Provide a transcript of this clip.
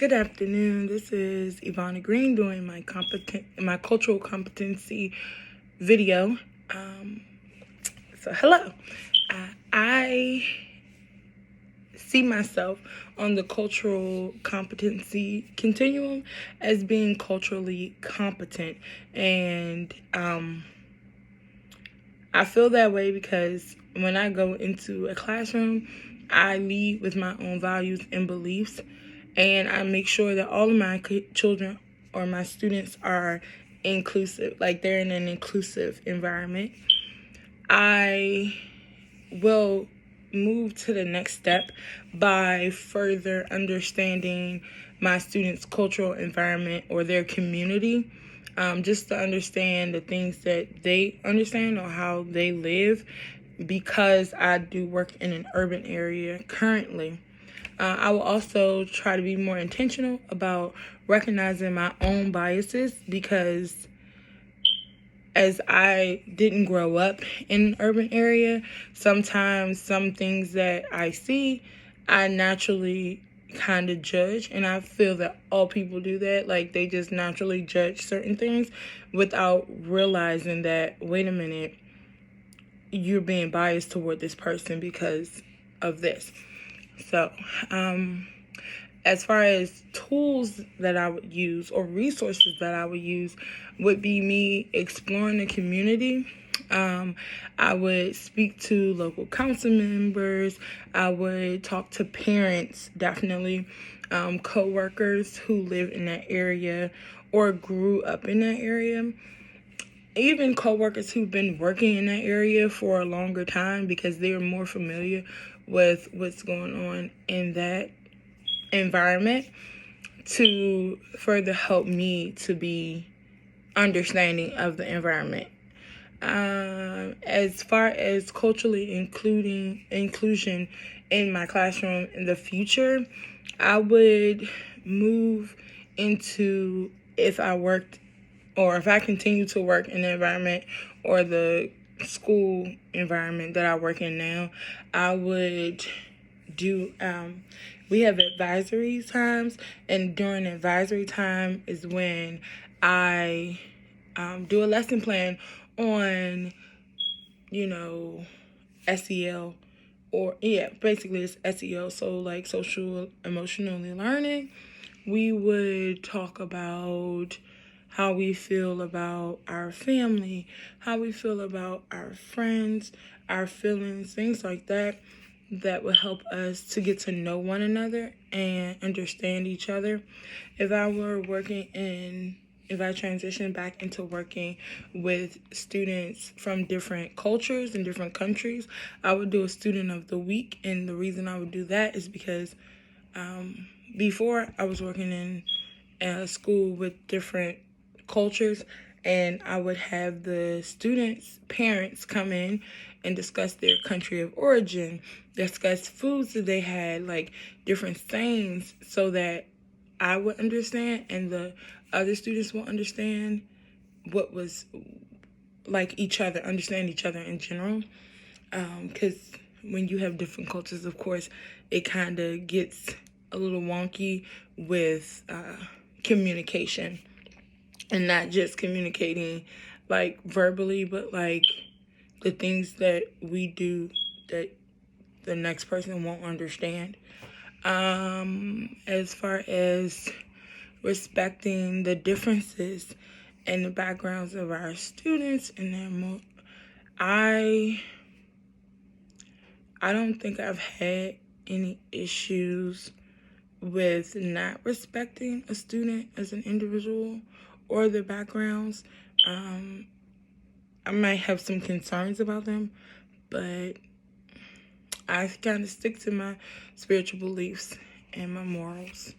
Good afternoon. This is Ivana Green doing my cultural competency video. So hello. I see myself on the cultural competency continuum as being culturally competent, and I feel that way because when I go into a classroom, I lead with my own values and beliefs, and I make sure that all of my children or my students are inclusive, like they're in an inclusive environment. I will move to the next step by further understanding my students' cultural environment or their community, just to understand the things that they understand or how they live, because I do work in an urban area currently. I will also try to be more intentional about recognizing my own biases, because as I didn't grow up in an urban area, sometimes some things that I see, I naturally kind of judge, and I feel that all people do that. Like, they just naturally judge certain things without realizing that, wait a minute, you're being biased toward this person because of this. So, as far as tools that I would use or resources that I would use would be me exploring the community. I would speak to local council members. I would talk to parents, definitely, co-workers who live in that area or grew up in that area. Even co-workers who've been working in that area for a longer time, because they're more familiar with what's going on in that environment, to further help me to be understanding of the environment. As far as culturally inclusion in my classroom in the future, I would move into, if I continue to work in the environment or the school environment that I work in now, I would do, we have advisory times, and during advisory time is when I do a lesson plan on, SEL, or basically it's SEL, so like social emotionally learning. We would talk about how we feel about our family, how we feel about our friends, our feelings, things like that, that would help us to get to know one another and understand each other. If I transitioned back into working with students from different cultures and different countries, I would do a student of the week. And the reason I would do that is because before, I was working in a school with different cultures, and I would have the students' parents come in and discuss their country of origin, discuss foods that they had, like different things, so that I would understand and the other students will understand what was like understand each other in general. Because when you have different cultures, of course, it kind of gets a little wonky with communication, and not just communicating like verbally, but like the things that we do that the next person won't understand. As far as respecting the differences and the backgrounds of our students and I don't think I've had any issues with not respecting a student as an individual or their backgrounds. I might have some concerns about them, but I kind of stick to my spiritual beliefs and my morals.